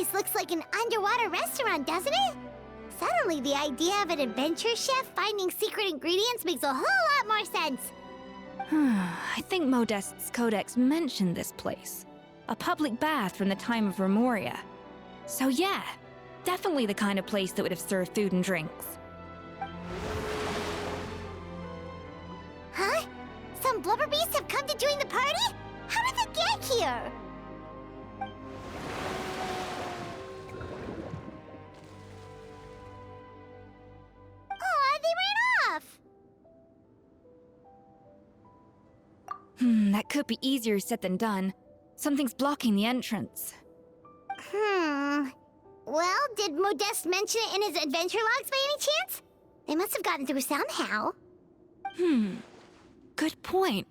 place looks like an underwater restaurant, doesn't it? Suddenly, the idea of an adventure chef finding secret ingredients makes a whole lot more sense. I think Modest's codex mentioned this place. A public bath from the time of Remoria. So yeah, definitely the kind of place that would have served food and drinks. Huh? Some blubber beasts have come to join the party? How did they get here? Aw, they ran off! That could be easier said than done. Something's blocking the entrance. Well, did Modeste mention it in his adventure logs by any chance? They must have gotten through somehow. Good point.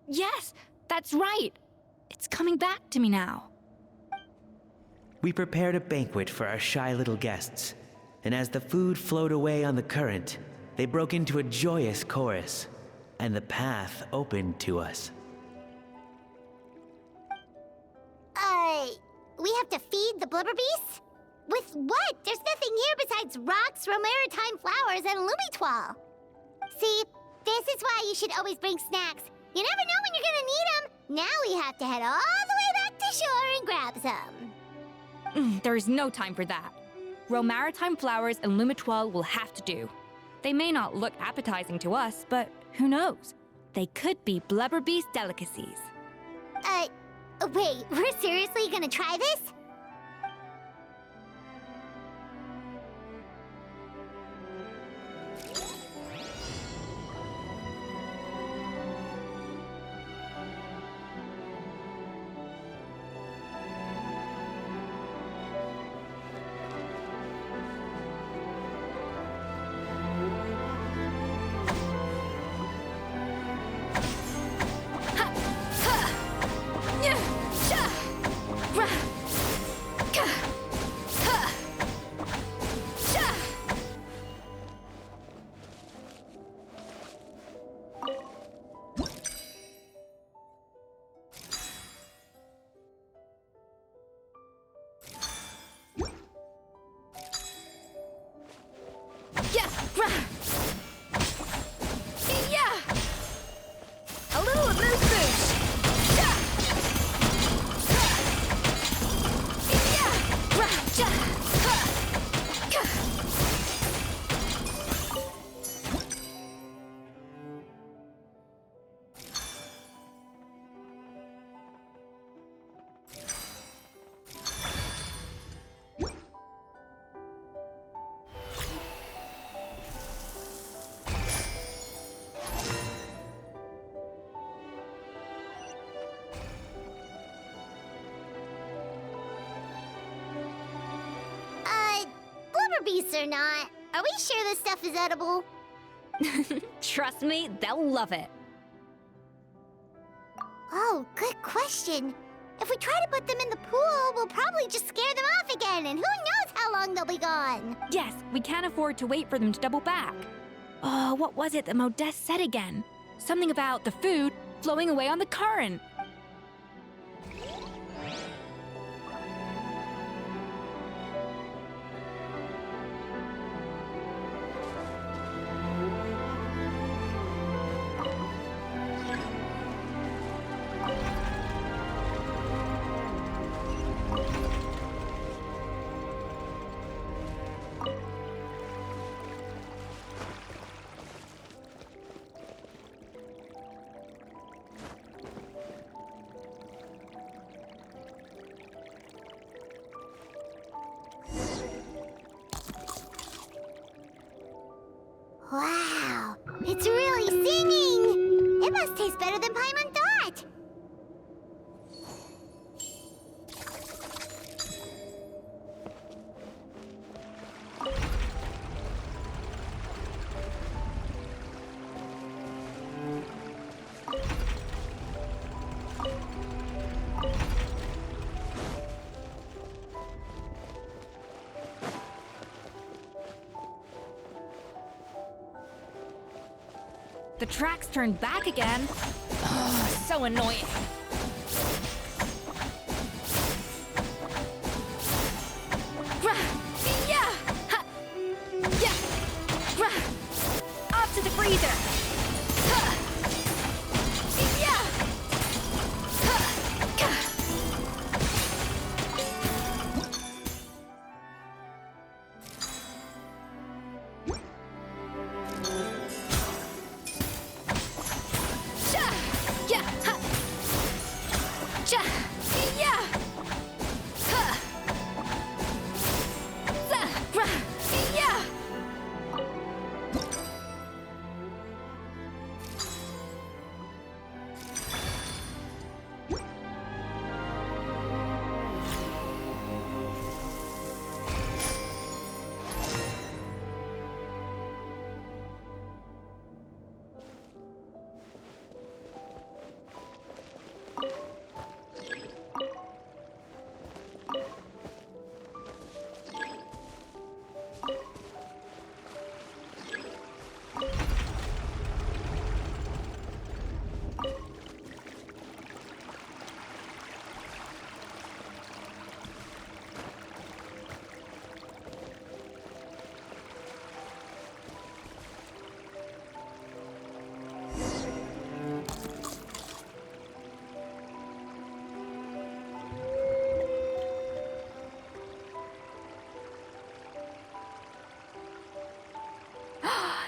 Yes, that's right. It's coming back to me now. We prepared a banquet for our shy little guests, and as the food flowed away on the current, they broke into a joyous chorus, and the path opened to us. We have to feed the blubber beasts? With what? There's nothing here besides rocks, romaritime flowers, and lumitoile. See, this is why you should always bring snacks. You never know when you're gonna need them. Now we have to head all the way back to shore and grab some. There's no time for that. Romaritime flowers and lumitoile will have to do. They may not look appetizing to us, but who knows? They could be blubber beast delicacies. Wait, we're seriously gonna try this? A little amuse bouche. Blubber beasts or not, are we sure this stuff is edible? Trust me, they'll love it. Oh, good question. If we try to put them in the pool, we'll probably just scare them off again, and who knows how long they'll be gone. Yes, we can't afford to wait for them to double back. Oh, what was it that Modeste said again? Something about the food flowing away on the current. Wow, it's really singing! It must taste better than Paimon thought! The tracks turned back again. Oh, so annoying. the freezer! Huh. Yeah! Huh. Gah. Sha! Yeah! Ha! Sha! Yeah! Ha! Za! Ra! Yeah!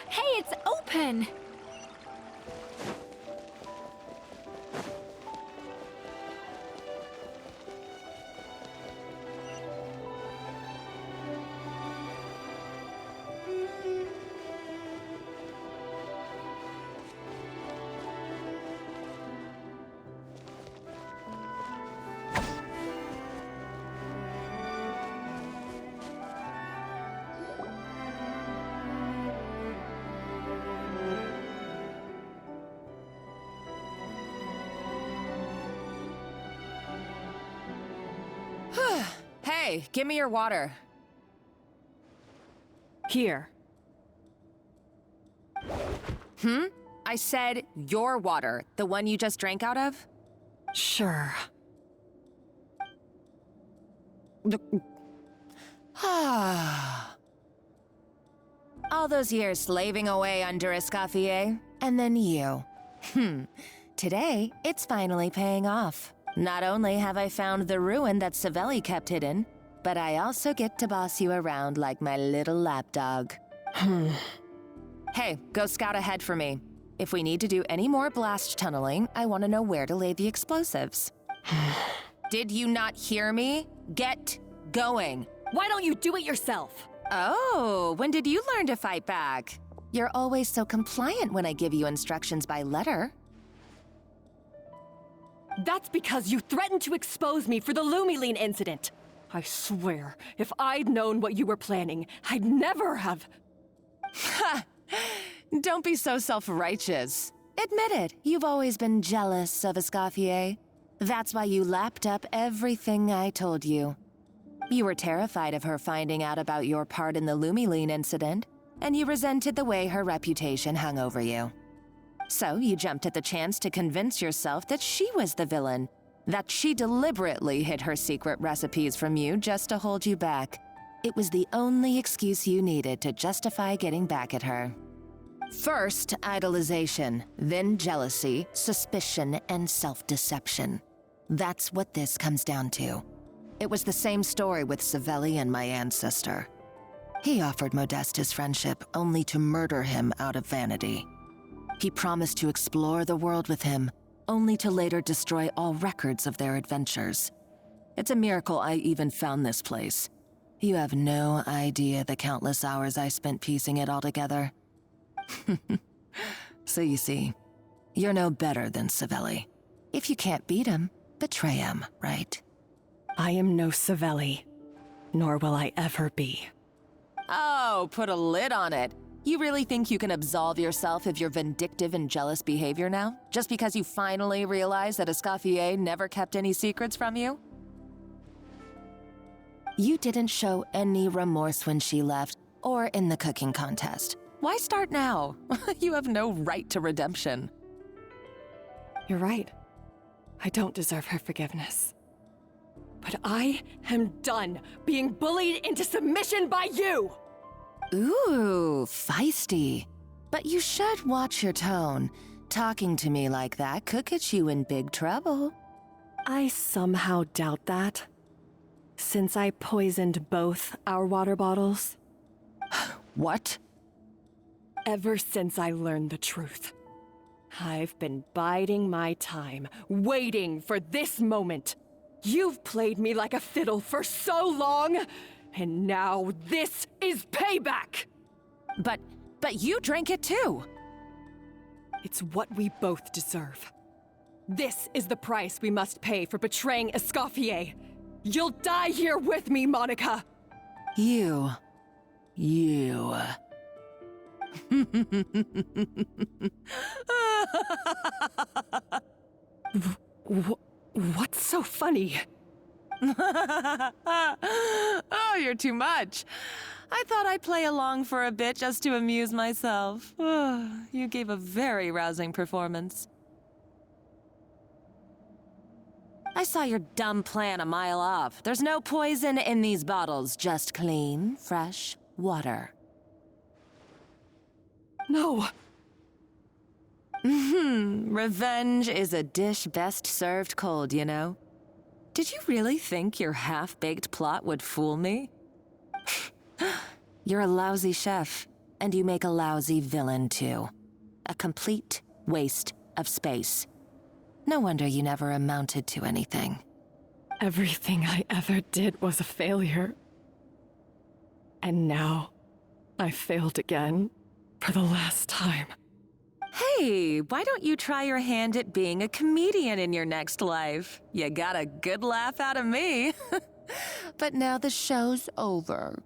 Hey, it's open! Hey, give me your water. Here. I said your water, the one you just drank out of? Sure. All those years slaving away under Escoffier, and then you. Today, it's finally paying off. Not only have I found the ruin that Savelli kept hidden, but I also get to boss you around like my little lapdog. Hey, go scout ahead for me. If we need to do any more blast tunneling, I want to know where to lay the explosives. Did you not hear me? Get going. Why don't you do it yourself? Oh, when did you learn to fight back? You're always so compliant when I give you instructions by letter. That's because you threatened to expose me for the Lumiline incident. I swear, if I'd known what you were planning, I'd never have... Don't be so self-righteous. Admit it, you've always been jealous of Escoffier. That's why you lapped up everything I told you. You were terrified of her finding out about your part in the Lumiline incident, and you resented the way her reputation hung over you. So you jumped at the chance to convince yourself that she was the villain, that she deliberately hid her secret recipes from you just to hold you back. It was the only excuse you needed to justify getting back at her. First, idolization, then jealousy, suspicion, and self-deception. That's what this comes down to. It was the same story with Savelli and my ancestor. He offered Modeste his friendship only to murder him out of vanity. He promised to explore the world with him, only to later destroy all records of their adventures. It's a miracle I even found this place. You have no idea the countless hours I spent piecing it all together. So you see, you're no better than Savelli. If you can't beat him, betray him, right? I am no Savelli, nor will I ever be. Oh, put a lid on it. You really think you can absolve yourself of your vindictive and jealous behavior now? Just because you finally realize that Escoffier never kept any secrets from you? You didn't show any remorse when she left, or in the cooking contest. Why start now? You have no right to redemption. You're right. I don't deserve her forgiveness. But I am done being bullied into submission by you! Ooh, feisty. But you should watch your tone. Talking to me like that could get you in big trouble. I somehow doubt that. Since I poisoned both our water bottles. What? Ever since I learned the truth, I've been biding my time, waiting for this moment. You've played me like a fiddle for so long, and now this is payback! But you drank it too! It's what we both deserve. This is the price we must pay for betraying Escoffier. You'll die here with me, Monica! You. What's so funny? Oh, you're too much. I thought I'd play along for a bit just to amuse myself. You gave a very rousing performance. I saw your dumb plan a mile off. There's no poison in these bottles, just clean, fresh water. No. Revenge is a dish best served cold, you know? Did you really think your half-baked plot would fool me? You're a lousy chef, and you make a lousy villain, too. A complete waste of space. No wonder you never amounted to anything. Everything I ever did was a failure. And now, I failed again, for the last time. Hey, why don't you try your hand at being a comedian in your next life? You got a good laugh out of me. But now the show's over.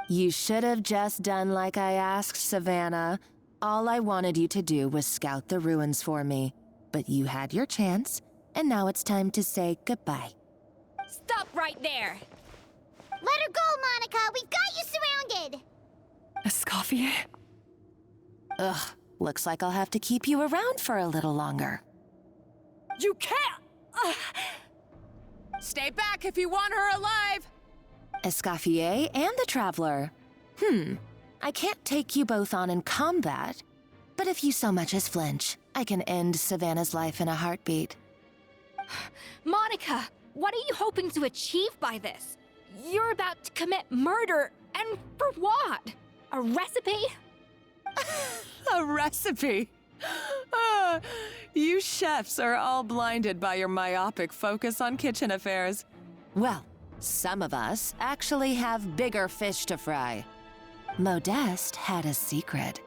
You should have just done like I asked, Savannah. All I wanted you to do was scout the ruins for me. But you had your chance, and now it's time to say goodbye. Stop right there! Let her go, Monica! We've got you surrounded! Escoffier? Ugh, looks like I'll have to keep you around for a little longer. You can't! Stay back if you want her alive! Escoffier and the Traveler. I can't take you both on in combat, but if you so much as flinch, I can end Savannah's life in a heartbeat. Monica, what are you hoping to achieve by this? You're about to commit murder, and for what? A recipe? A recipe? You chefs are all blinded by your myopic focus on kitchen affairs. Well, some of us actually have bigger fish to fry. Modeste had a secret.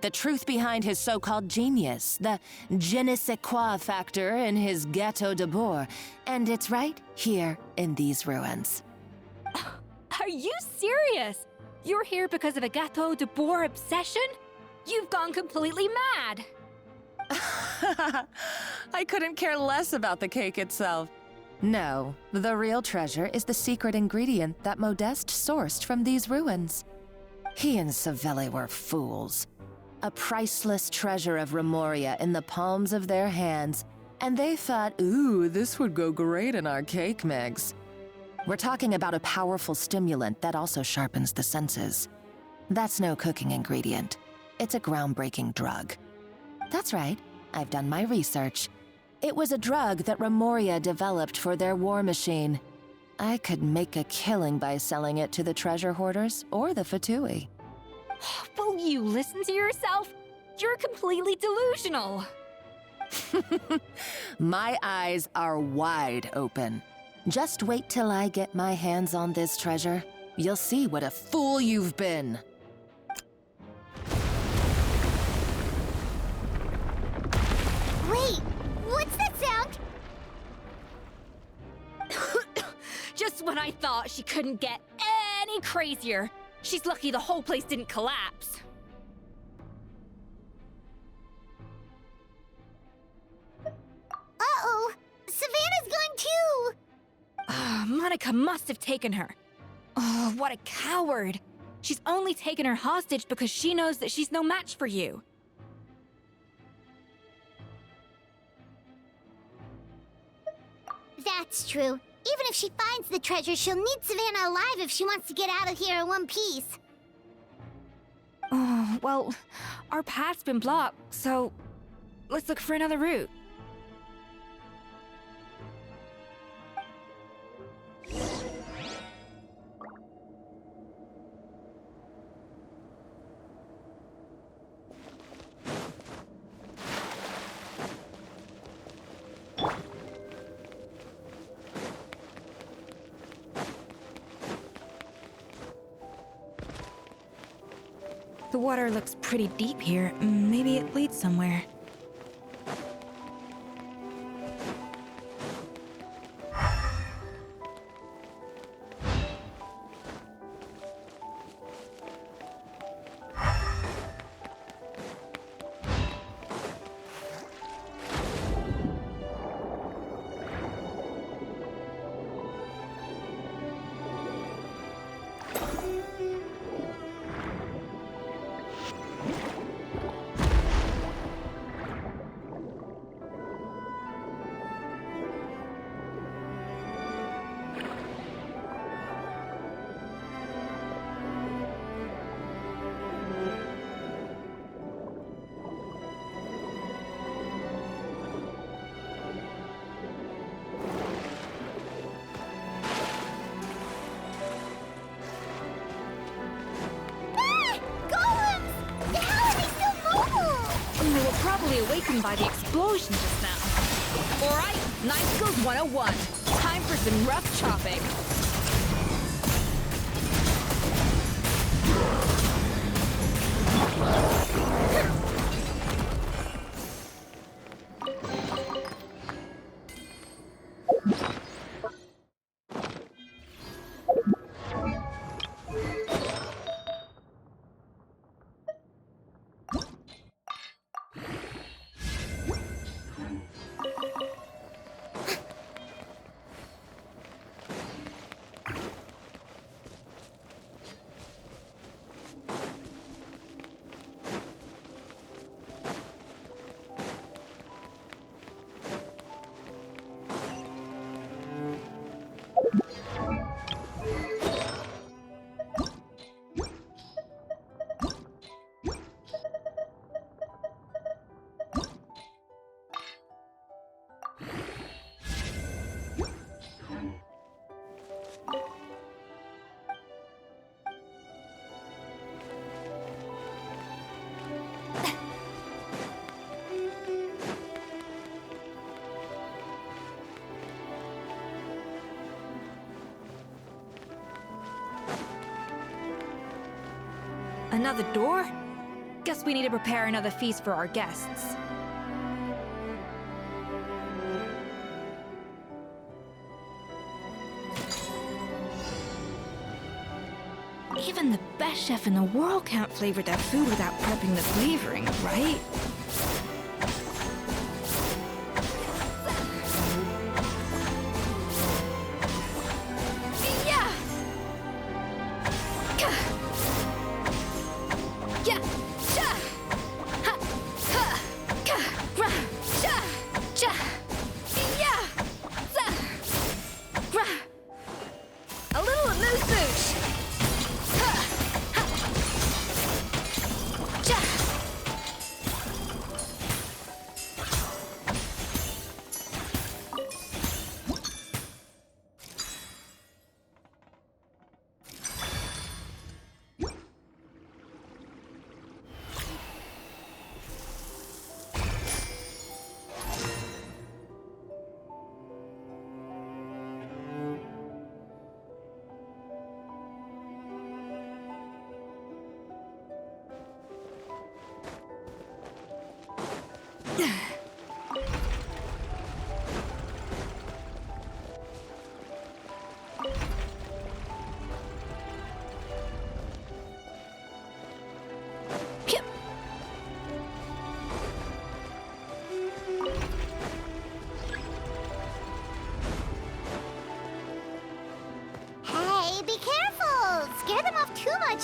The truth behind his so-called genius, the je ne sais quoi factor in his Gâteau de Bourg, and it's right here in these ruins. Are you serious? You're here because of a Gâteau de Bourg obsession? You've gone completely mad! I couldn't care less about the cake itself. No, the real treasure is the secret ingredient that Modeste sourced from these ruins. He and Savelli were fools. A priceless treasure of Remoria in the palms of their hands, and they thought, ooh, this would go great in our cake mix. We're talking about a powerful stimulant that also sharpens the senses. That's no cooking ingredient. It's a groundbreaking drug. That's right, I've done my research. It was a drug that Remoria developed for their war machine. I could make a killing by selling it to the treasure hoarders or the Fatui. Will you listen to yourself? You're completely delusional. My eyes are wide open. Just wait till I get my hands on this treasure. You'll see what a fool you've been. Wait, what's that sound? Just when I thought she couldn't get any crazier. She's lucky the whole place didn't collapse. Uh-oh, Savannah's gone too! Monica must have taken her. Oh, what a coward. She's only taken her hostage because she knows that she's no match for you. That's true. Even if she finds the treasure, she'll need Savannah alive if she wants to get out of here in one piece. Oh, Well, our path's been blocked, so let's look for another route. The water looks pretty deep here. Maybe it leads somewhere. Probably awakened by the explosion just now. Alright, Night Skills 101. Time for some rough chopping. Another door? Guess we need to prepare another feast for our guests. Even the best chef in the world can't flavor their food without prepping the flavoring, right?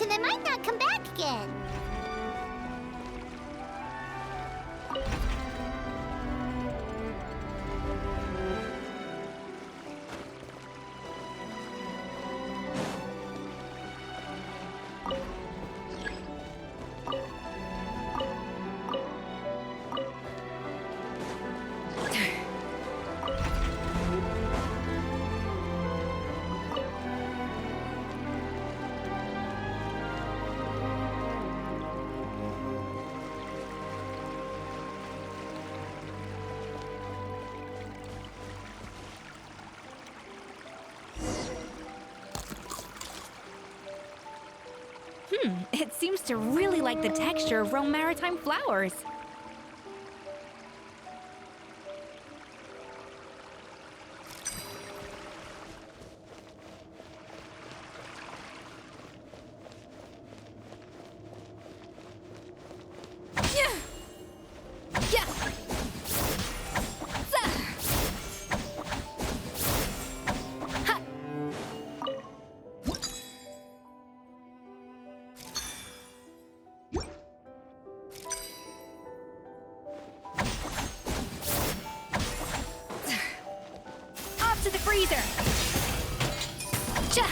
And they might not come back again. It seems to really like the texture of Rome maritime flowers. To the freezer! Cha!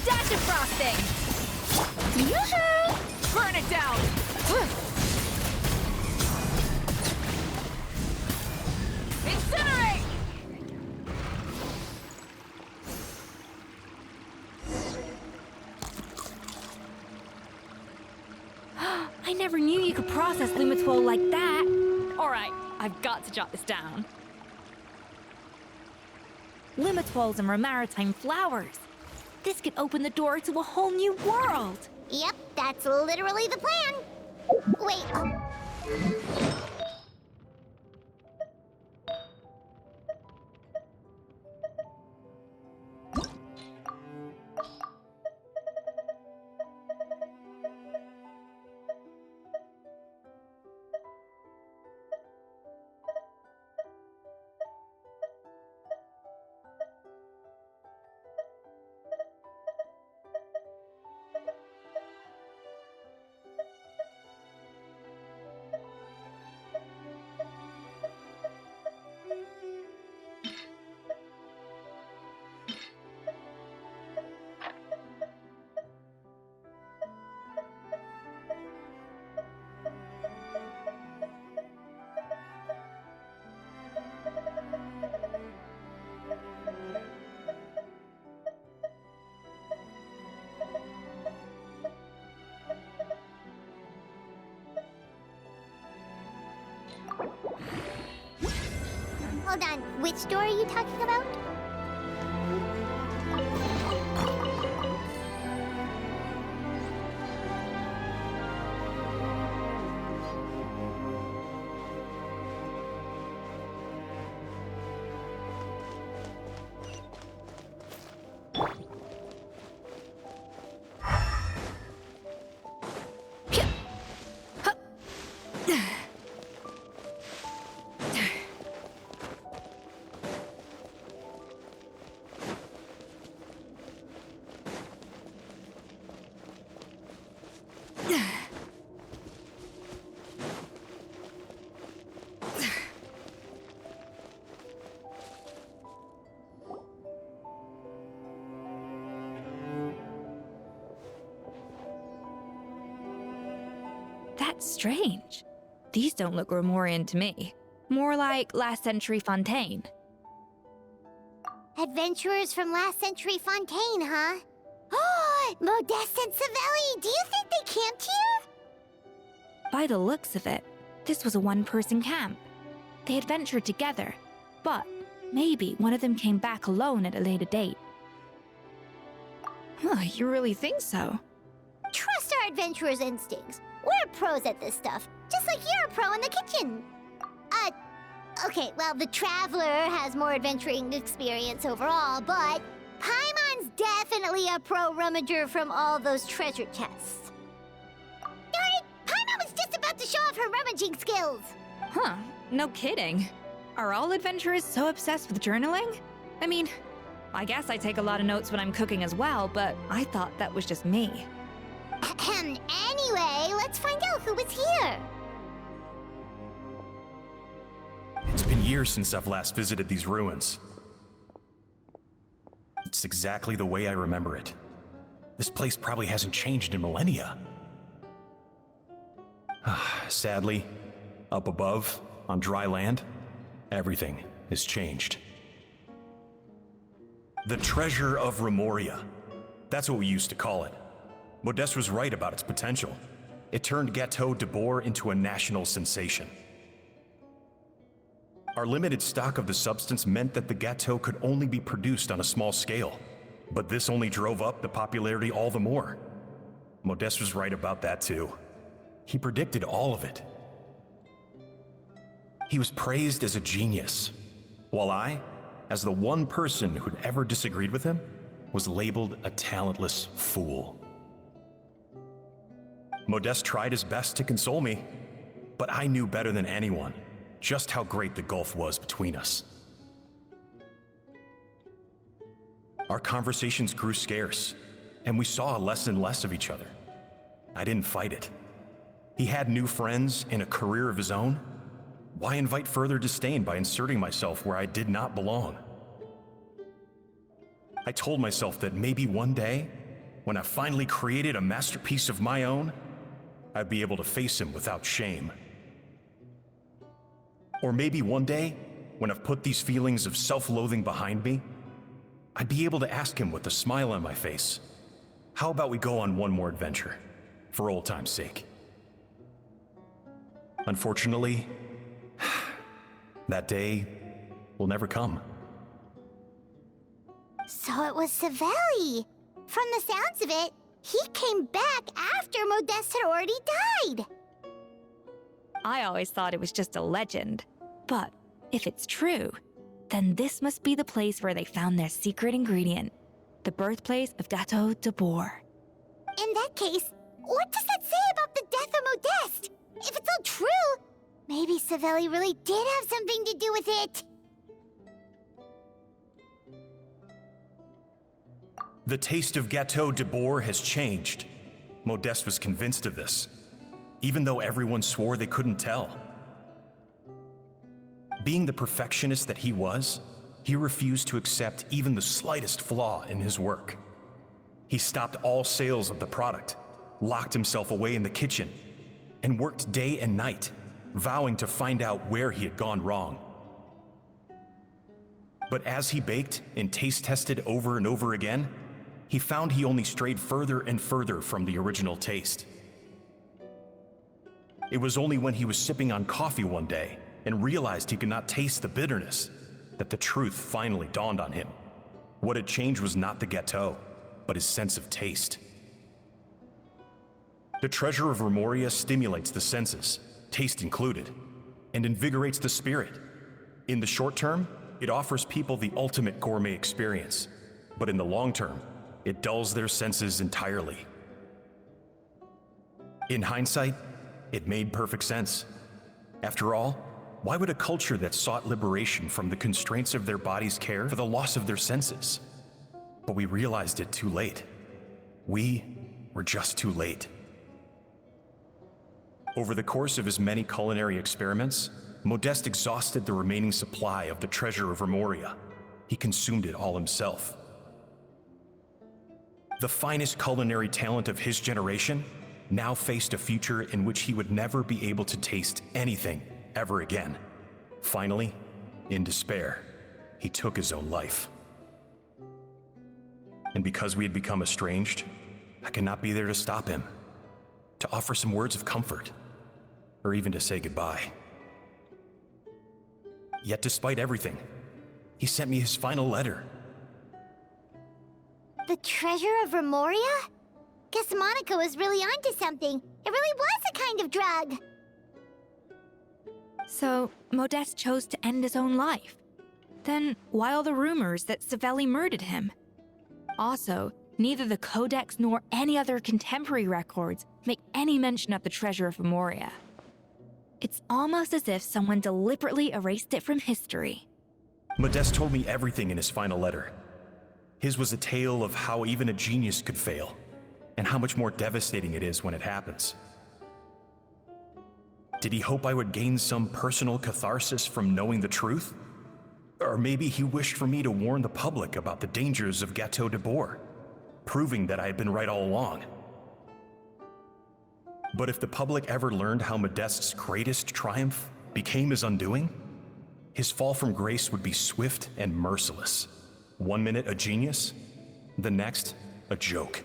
Dash of frosting! Yoo-hoo! Burn it down! Incinerate! I never knew you could process Lumitwol like that. Alright, I've got to jot this down. Lumitwols and maritime flowers. This could open the door to a whole new world. Yep, that's literally the plan. Wait. Hold on, which door are you talking about? That's strange. These don't look Romorian to me. More like last century Fontaine. Adventurers from last century Fontaine, huh? Oh, Modeste and Savelli, do you think they camped here? By the looks of it, this was a one-person camp. They adventured together, but Maybe one of them came back alone at a later date. Huh, you really think so? Trust our adventurer's instincts. We're pros at this stuff, just like you're a pro in the kitchen. Okay, well, the Traveler has more adventuring experience overall, but Paimon's definitely a pro rummager from all those treasure chests. Darn it! Paimon was just about to show off her rummaging skills! Huh, no kidding. Are all adventurers so obsessed with journaling? I mean, I guess I take a lot of notes when I'm cooking as well, but I thought that was just me. Anyway, let's find out who was here. It's been years since I've last visited these ruins. It's exactly the way I remember it. This place probably hasn't changed in millennia. Sadly, up above, on dry land, everything has changed. The treasure of Remoria. That's what we used to call it. Modeste was right about its potential. It turned Gâteau de Bourg into a national sensation. Our limited stock of the substance meant that the gâteau could only be produced on a small scale, but this only drove up the popularity all the more. Modeste was right about that too. He predicted all of it. He was praised as a genius, while I, as the one person who'd ever disagreed with him, was labeled a talentless fool. Modeste tried his best to console me, but I knew better than anyone just how great the gulf was between us. Our conversations grew scarce, and we saw less and less of each other. I didn't fight it. He had new friends and a career of his own. Why invite further disdain by inserting myself where I did not belong? I told myself that maybe one day, when I finally created a masterpiece of my own, I'd be able to face him without shame. Or maybe one day, when I've put these feelings of self-loathing behind me, I'd be able to ask him with a smile on my face, how about we go on one more adventure, for old time's sake? Unfortunately, that day will never come. So it was Savelli. From the sounds of it, he came back after Modeste had already died. I always thought it was just a legend. But if it's true, then this must be the place where they found their secret ingredient, the birthplace of Gâteau de Bourg. In that case, what does that say about the death of Modeste? If it's all true, maybe Savelli really did have something to do with it. The taste of Gâteau de Bourg has changed. Modeste was convinced of this, even though everyone swore they couldn't tell. Being the perfectionist that he was, he refused to accept even the slightest flaw in his work. He stopped all sales of the product, locked himself away in the kitchen, and worked day and night, vowing to find out where he had gone wrong. But as he baked and taste tested over and over again, he found he only strayed further and further from the original taste. It was only when he was sipping on coffee one day and realized he could not taste the bitterness that the truth finally dawned on him. What had changed was not the gâteau, but his sense of taste. The treasure of Remoria stimulates the senses, taste included, and invigorates the spirit. In the short term, it offers people the ultimate gourmet experience, but in the long term, it dulls their senses entirely. In hindsight, it made perfect sense. After all, why would a culture that sought liberation from the constraints of their bodies care for the loss of their senses? But we realized it too late. We were just too late. Over the course of his many culinary experiments, Modeste exhausted the remaining supply of the treasure of Remoria. He consumed it all himself. The finest culinary talent of his generation now faced a future in which he would never be able to taste anything ever again. Finally, in despair, he took his own life. And because we had become estranged, I could not be there to stop him, to offer some words of comfort, or even to say goodbye. Yet despite everything, He sent me his final letter. The treasure of Remoria? Guess Monica was really onto something. It really was a kind of drug. So, Modeste chose to end his own life. Then, why all the rumors that Savelli murdered him? Also, neither the Codex nor any other contemporary records make any mention of the treasure of Remoria. It's almost as if someone deliberately erased it from history. Modeste told me everything in his final letter. His was a tale of how even a genius could fail, and how much more devastating it is when it happens. Did he hope I would gain some personal catharsis from knowing the truth? Or maybe he wished for me to warn the public about the dangers of Gâteau de Bourg, proving that I had been right all along. But if the public ever learned how Modeste's greatest triumph became his undoing, his fall from grace would be swift and merciless. 1 minute a genius, the next a joke.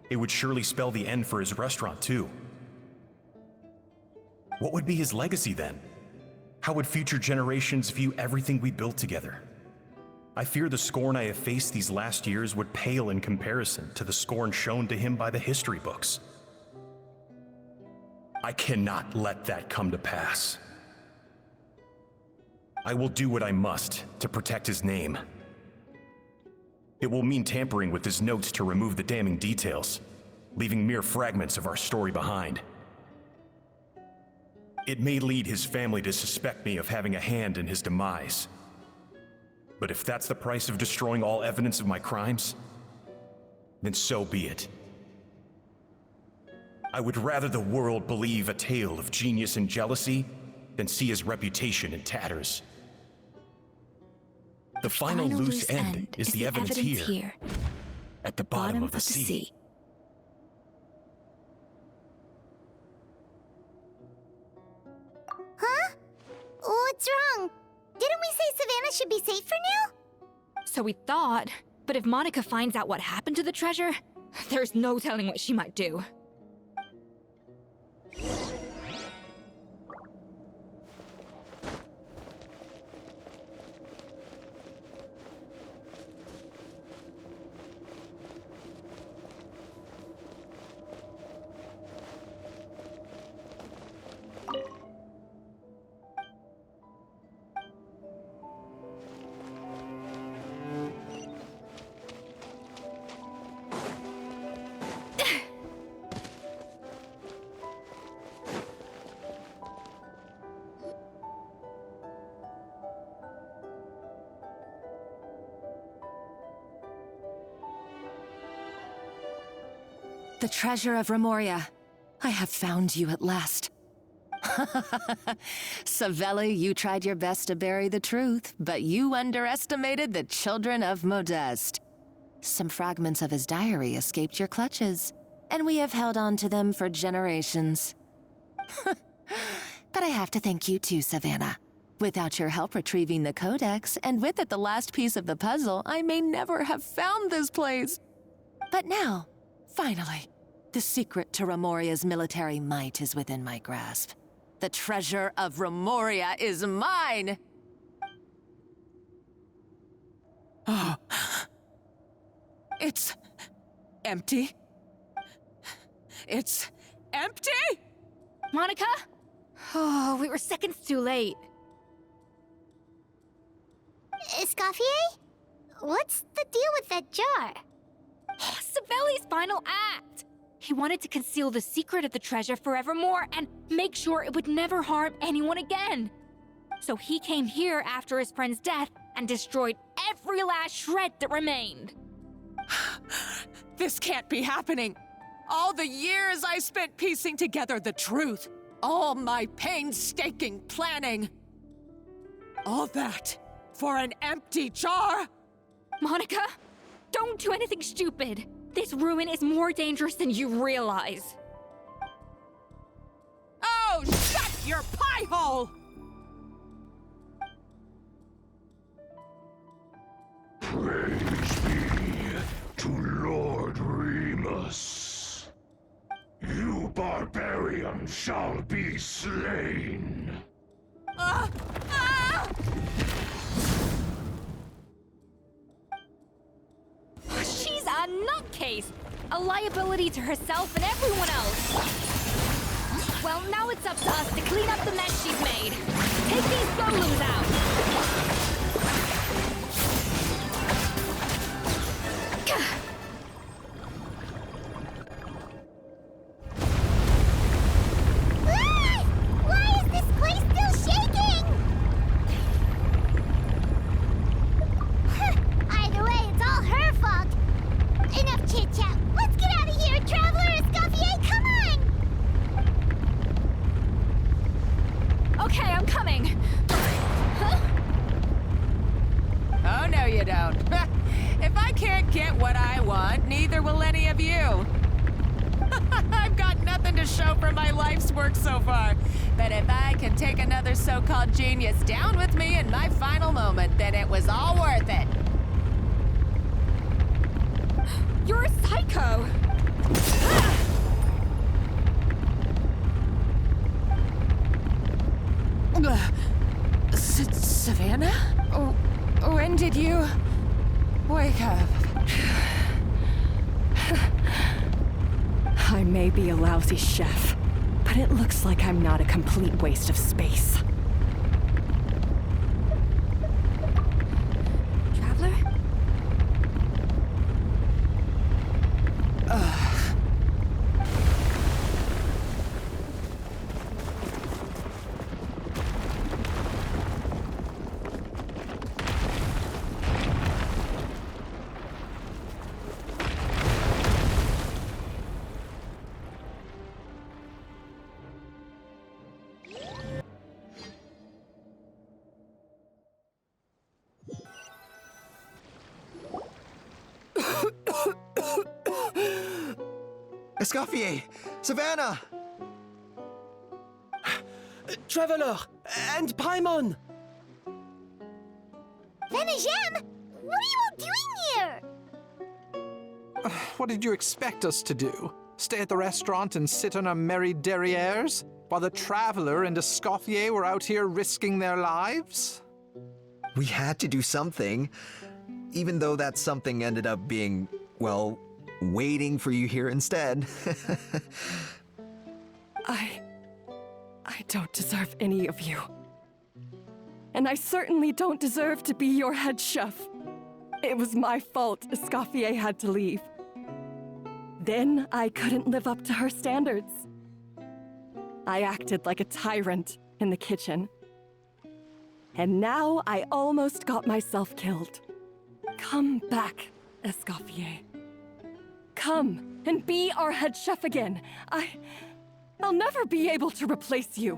It would surely spell the end for his restaurant too. What would be his legacy then? How would future generations view everything we built together? I fear the scorn I have faced these last years would pale in comparison to the scorn shown to him by the history books. I cannot let that come to pass. I will do what I must to protect his name. It will mean tampering with his notes to remove the damning details, leaving mere fragments of our story behind. It may lead his family to suspect me of having a hand in his demise. But if that's the price of destroying all evidence of my crimes, then so be it. I would rather the world believe a tale of genius and jealousy than see his reputation in tatters. The final loose end is the evidence here, at the bottom of the sea. Huh? What's wrong? Didn't we say Savannah should be safe for now? So we thought, but if Monica finds out what happened to the treasure, there's no telling what she might do. The treasure of Remoria. I have found you at last. Savelli, you tried your best to bury the truth, but you underestimated the children of Modeste. Some fragments of his diary escaped your clutches, and we have held on to them for generations. But I have to thank you too, Savannah. Without your help retrieving the Codex, and with it the last piece of the puzzle, I may never have found this place. But now, finally, the secret to Remoria's military might is within my grasp. The treasure of Remoria is mine! Oh. It's empty. It's empty? Monica? Oh, we were seconds too late. Escoffier? What's the deal with that jar? Savelli's final act! He wanted to conceal the secret of the treasure forevermore and make sure it would never harm anyone again. So he came here after his friend's death and destroyed every last shred that remained. This can't be happening. All the years I spent piecing together the truth. All my painstaking planning. All that for an empty jar? Monica, don't do anything stupid. This ruin is more dangerous than you realize. Oh, shut your pie hole! Praise be to Lord Remus. You barbarian shall be slain. taste. A liability to herself and everyone else. Well, now it's up to us to clean up the mess she's made. Take these golems out. Ah! Why is this place still shaking? Either way, it's all her fault. Enough chit-chat. Let's get out of here, Traveler Escoffier, come on! Okay, I'm coming. Huh? Oh, no, you don't. If I can't get what I want, neither will any of you. I've got nothing to show for my life's work so far. But if I can take another so-called genius down with me in my final moment, then it was all worth it. You're a psycho. Savannah? When did you wake up? I may be a lousy chef, but it looks like I'm not a complete waste of space. Traveler? Escoffier! Savannah! Traveler! And Paimon! Venejem, what are you all doing here? What did you expect us to do? Stay at the restaurant and sit on our merry derrieres while the Traveler and Escoffier were out here risking their lives? We had to do something, even though that something ended up being, well, waiting for you here instead. I don't deserve any of you. And I certainly don't deserve to be your head chef. It was my fault Escoffier had to leave. Then I couldn't live up to her standards. I acted like a tyrant in the kitchen. And now I almost got myself killed. Come back, Escoffier. Come and be our head chef again. I'll never be able to replace you.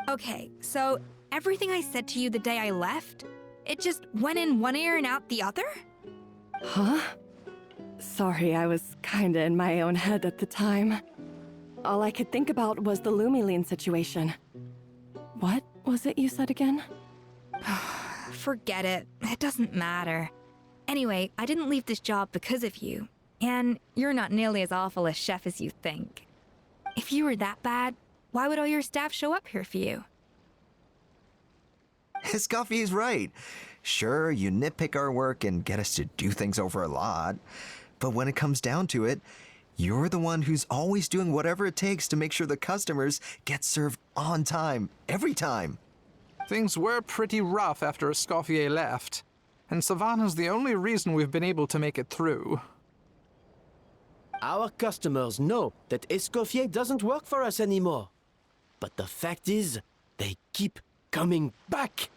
Okay, so everything I said to you the day I left, it just went in one ear and out the other? Huh? Sorry, I was kinda in my own head at the time. All I could think about was the Lumiline situation. What was it you said again? Forget it. It doesn't matter. Anyway, I didn't leave this job because of you. And you're not nearly as awful a chef as you think. If you were that bad, why would all your staff show up here for you? Escoffier's right. Sure, you nitpick our work and get us to do things over a lot. But when it comes down to it, you're the one who's always doing whatever it takes to make sure the customers get served on time, every time. Things were pretty rough after Escoffier left, and Savannah's the only reason we've been able to make it through. Our customers know that Escoffier doesn't work for us anymore. But the fact is, they keep coming back.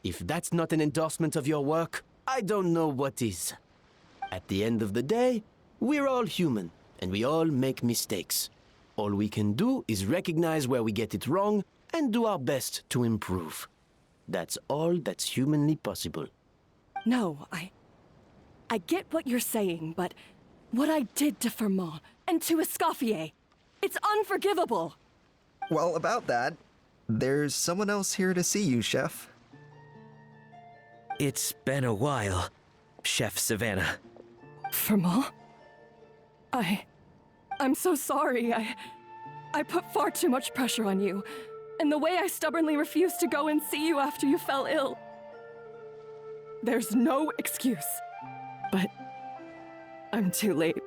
If that's not an endorsement of your work, I don't know what is. At the end of the day, we're all human, and we all make mistakes. All we can do is recognize where we get it wrong and do our best to improve. That's all that's humanly possible. No, I get what you're saying, but what I did to Fermont and to Escoffier, it's unforgivable. Well, about that, there's someone else here to see you, Chef. It's been a while, Chef Savannah. Fermont? I'm so sorry. I put far too much pressure on you. And the way I stubbornly refused to go and see you after you fell ill. There's no excuse. But I'm too late.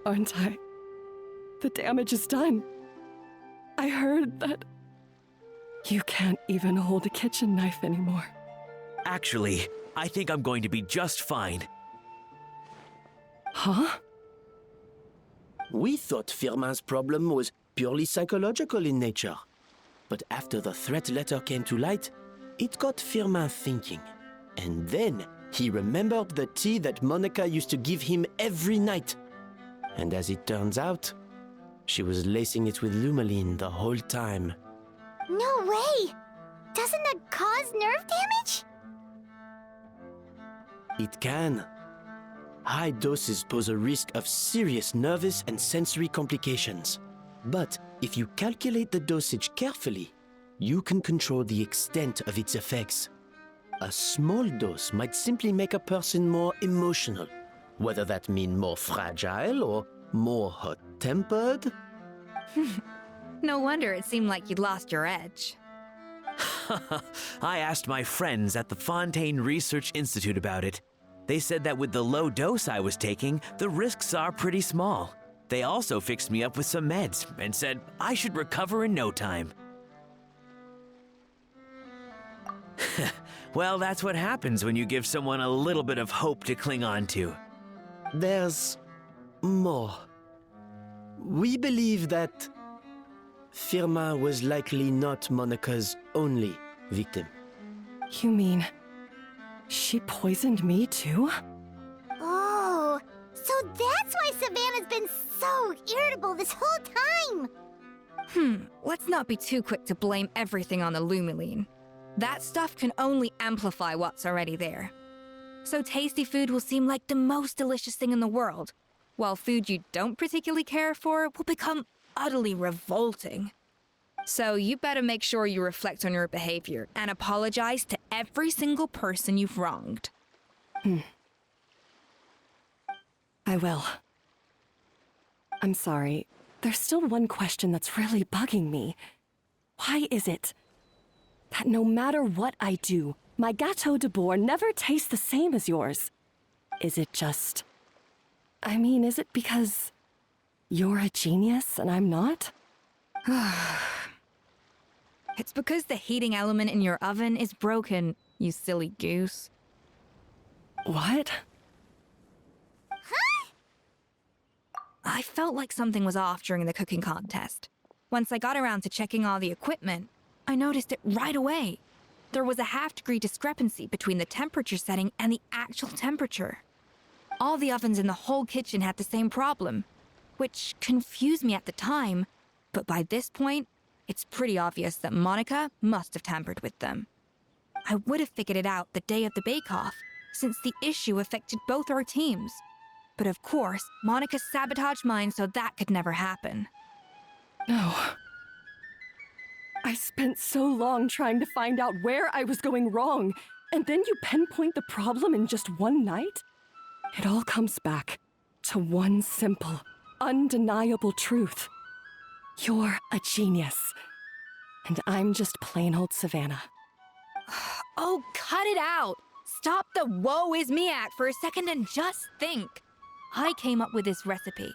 aren't I? The damage is done. I heard that you can't even hold a kitchen knife anymore. Actually, I think I'm going to be just fine. Huh? We thought Firmin's problem was purely psychological in nature. But after the threat letter came to light, it got Firmin thinking. And then he remembered the tea that Monica used to give him every night. And as it turns out, she was lacing it with Lumeline the whole time. No way! Doesn't that cause nerve damage? It can. High doses pose a risk of serious nervous and sensory complications. But if you calculate the dosage carefully, you can control the extent of its effects. A small dose might simply make a person more emotional, whether that means more fragile or more hot-tempered. No wonder it seemed like you'd lost your edge. I asked my friends at the Fontaine Research Institute about it. They said that with the low dose I was taking, the risks are pretty small. They also fixed me up with some meds and said I should recover in no time. Well, that's what happens when you give someone a little bit of hope to cling on to. There's more. We believe that Firmin was likely not Monica's only victim. You mean she poisoned me too? Oh, so that's why Savannah's been so irritable this whole time! Let's not be too quick to blame everything on the Lumeline. That stuff can only amplify what's already there. So tasty food will seem like the most delicious thing in the world, while food you don't particularly care for will become utterly revolting. So you better make sure you reflect on your behavior and apologize to every single person you've wronged. I will. I'm sorry. There's still one question that's really bugging me. Why is it that no matter what I do, my Gâteau de Bourg never tastes the same as yours? Is it just... is it because you're a genius and I'm not? It's because the heating element in your oven is broken, you silly goose. What? I felt like something was off during the cooking contest. Once I got around to checking all the equipment, I noticed it right away. There was a half-degree discrepancy between the temperature setting and the actual temperature. All the ovens in the whole kitchen had the same problem, which confused me at the time, but by this point, it's pretty obvious that Monica must have tampered with them. I would have figured it out the day of the bake-off, since the issue affected both our teams. But of course, Monica sabotaged mine so that could never happen. No. I spent so long trying to find out where I was going wrong, and then you pinpoint the problem in just one night? It all comes back to one simple, undeniable truth. You're a genius, and I'm just plain old Savannah. Oh, cut it out! Stop the woe is me act for a second and just think. I came up with this recipe.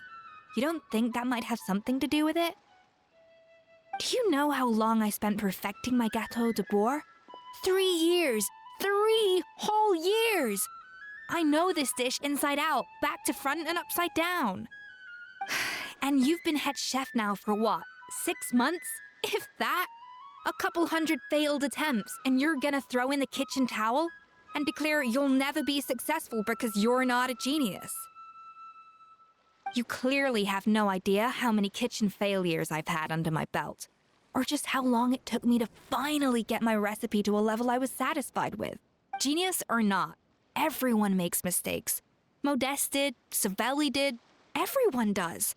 You don't think that might have something to do with it? Do you know how long I spent perfecting my Gâteau de Bourg? 3 years! 3 whole years! I know this dish inside out, back to front and upside down. And you've been head chef now for what, 6 months? If that? A couple hundred failed attempts, and you're gonna throw in the kitchen towel and declare you'll never be successful because you're not a genius. You clearly have no idea how many kitchen failures I've had under my belt, or just how long it took me to finally get my recipe to a level I was satisfied with. Genius or not, everyone makes mistakes. Modeste did, Savelli did, everyone does.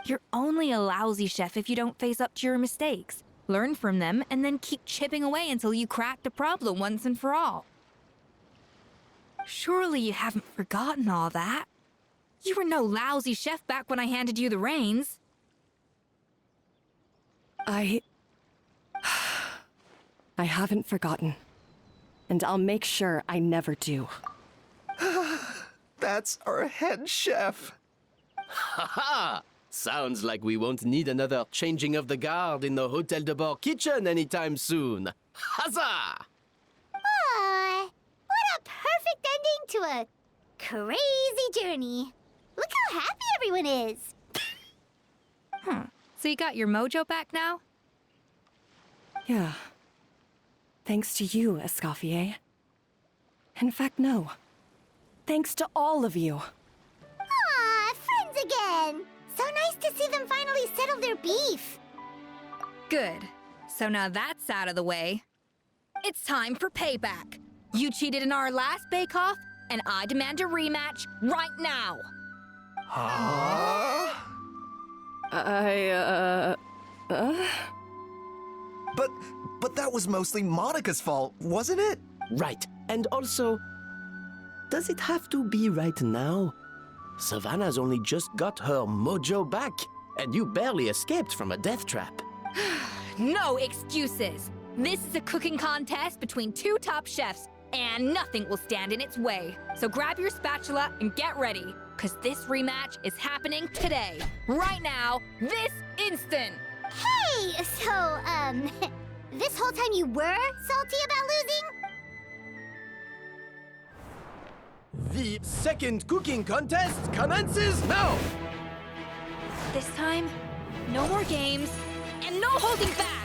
You're only a lousy chef if you don't face up to your mistakes, learn from them, and then keep chipping away until you crack the problem once and for all. Surely you haven't forgotten all that. You were no lousy chef back when I handed you the reins. I haven't forgotten. And I'll make sure I never do. That's our head chef. Haha! Sounds like we won't need another changing of the guard in the Hotel de Bord kitchen anytime soon. Huzzah! Aw, what a perfect ending to a crazy journey. Look how happy everyone is. So you got your mojo back now? Yeah. Thanks to you, Escoffier. In fact, no. Thanks to all of you. Aw, friends again. So nice to see them finally settle their beef. Good. So now that's out of the way. It's time for payback. You cheated in our last bake-off, and I demand a rematch right now. Huh? But that was mostly Monica's fault, wasn't it? Right. And also, does it have to be right now? Savannah's only just got her mojo back, and you barely escaped from a death trap. No excuses. This is a cooking contest between two top chefs, and nothing will stand in its way. So grab your spatula and get ready, because this rematch is happening today. Right now, this instant. Hey, so, this whole time you were salty about losing? The second cooking contest commences now! This time, no more games, and no holding back!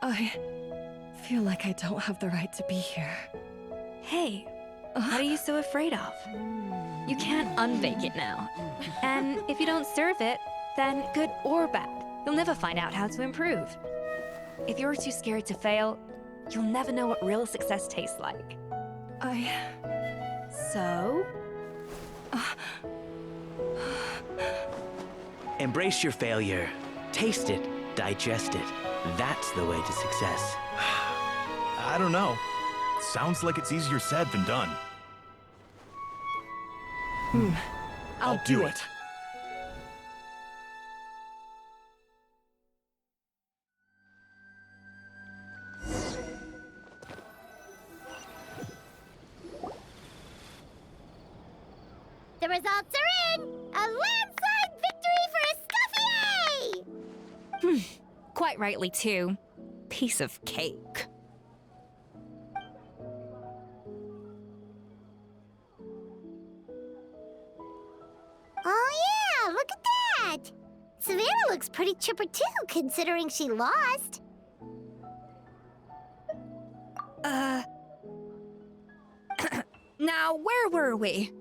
I feel like I don't have the right to be here. Hey, what are you so afraid of? You can't unbake it now. And if you don't serve it, then good or bad, you'll never find out how to improve. If you're too scared to fail, you'll never know what real success tastes like. So? Embrace your failure. Taste it. Digest it. That's the way to success. I don't know. Sounds like it's easier said than done. I'll do it. The results are in! A landslide victory for Escoffier! Quite rightly, too. Piece of cake. Oh yeah, look at that! Savannah looks pretty chipper too, considering she lost. Now, where were we?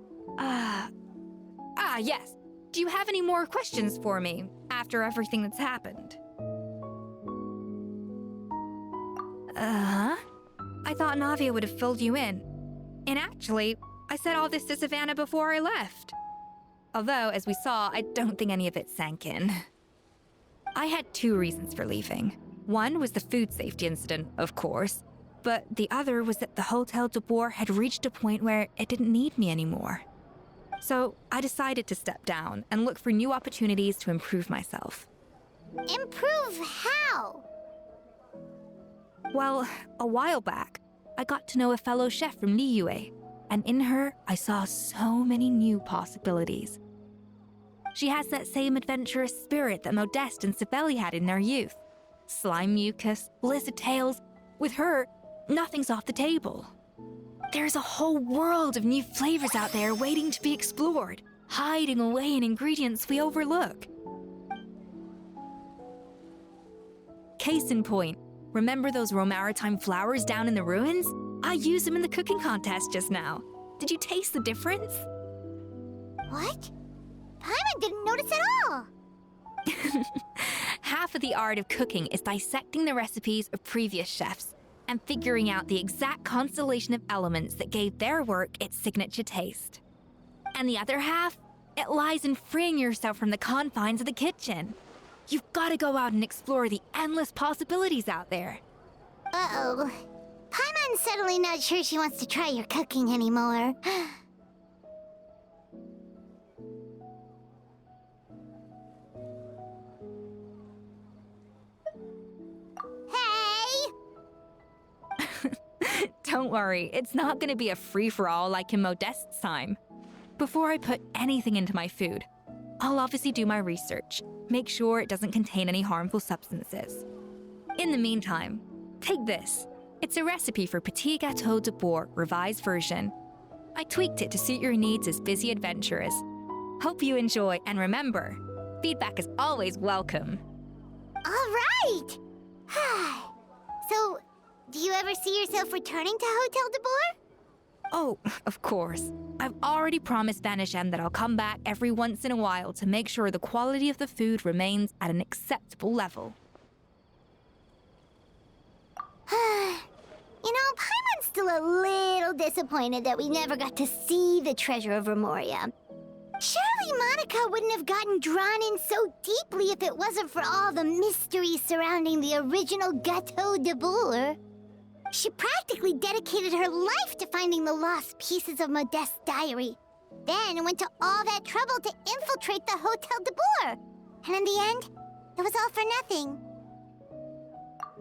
Yes. Do you have any more questions for me after everything that's happened? I thought Navia would have filled you in. And actually, I said all this to Savannah before I left. Although, as we saw, I don't think any of it sank in. I had two reasons for leaving. One was the food safety incident, of course, but the other was that the Hotel de Bord had reached a point where it didn't need me anymore. So I decided to step down and look for new opportunities to improve myself. Improve how? Well, a while back, I got to know a fellow chef from Liyue, and in her, I saw so many new possibilities. She has that same adventurous spirit that Modeste and Sibeli had in their youth. Slime mucus, lizard tails. With her, nothing's off the table. There's a whole world of new flavors out there waiting to be explored. hiding away in ingredients we overlook. Case in point, remember those Romaritime flowers down in the ruins? I used them in the cooking contest just now. Did you taste the difference? What? Paimon didn't notice at all. Half of the art of cooking is dissecting the recipes of previous chefs and figuring out the exact constellation of elements that gave their work its signature taste. And the other half, it lies in freeing yourself from the confines of the kitchen. You've got to go out and explore the endless possibilities out there. Uh-oh. Paimon's suddenly not sure she wants to try your cooking anymore. Hey! Don't worry, it's not going to be a free-for-all like in Modeste's time. Before I put anything into my food, I'll obviously do my research, make sure it doesn't contain any harmful substances. In the meantime, take this. It's a recipe for Petit Gâteau de Bourg, revised version. I tweaked it to suit your needs as busy adventurers. Hope you enjoy, and remember, feedback is always welcome. All right! So, do you ever see yourself returning to Hotel de Bourg? Oh, of course. I've already promised Vanishem that I'll come back every once in a while to make sure the quality of the food remains at an acceptable level. You know, Paimon's still a little disappointed that we never got to see the treasure of Remoria. Surely Monica wouldn't have gotten drawn in so deeply if it wasn't for all the mystery surrounding the original Gâteau de Bourg. She practically dedicated her life to finding the lost pieces of Modeste's diary. Then went to all that trouble to infiltrate the Hotel de Bourg. And in the end, it was all for nothing.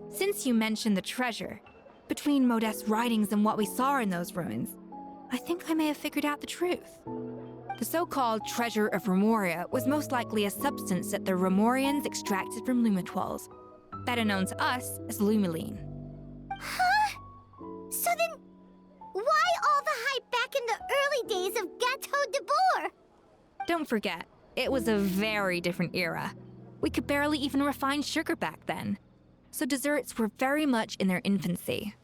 Since you mentioned the treasure, between Modeste's writings and what we saw in those ruins, I think I may have figured out the truth. The so-called treasure of Remoria was most likely a substance that the Remorians extracted from lumitoids, better known to us as lumiline. Huh? So then, why all the hype back in the early days of Gâteau de Bourg? Don't forget, it was a very different era. We could barely even refine sugar back then. So desserts were very much in their infancy.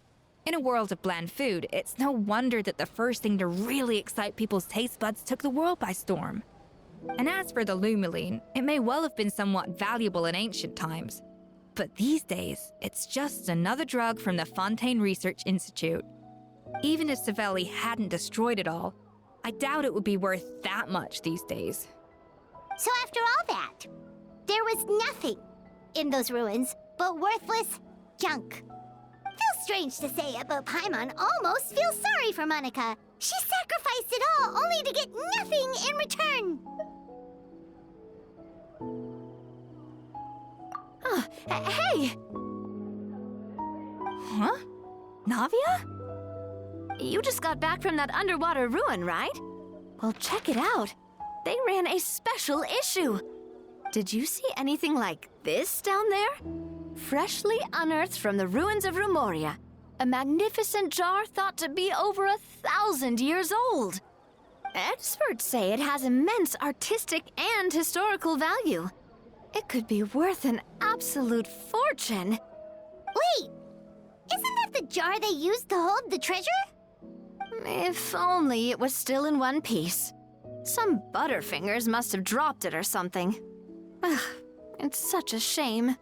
In a world of bland food, it's no wonder that the first thing to really excite people's taste buds took the world by storm. And as for the lumiline, it may well have been somewhat valuable in ancient times. But these days, it's just another drug from the Fontaine Research Institute. Even if Savelli hadn't destroyed it all, I doubt it would be worth that much these days. So after all that, there was nothing in those ruins but worthless junk. Feels strange to say it, but Paimon almost feels sorry for Monica. She sacrificed it all only to get nothing in return. Hey! Huh? Navia? You just got back from that underwater ruin, right? Well, check it out. They ran a special issue. Did you see anything like this down there? Freshly unearthed from the ruins of Remoria. A magnificent jar thought to be over 1,000 years old. Experts say it has immense artistic and historical value. It could be worth an absolute fortune. Wait! Isn't that the jar they used to hold the treasure? If only it was still in one piece. Some butterfingers must have dropped it or something. Ugh, it's such a shame.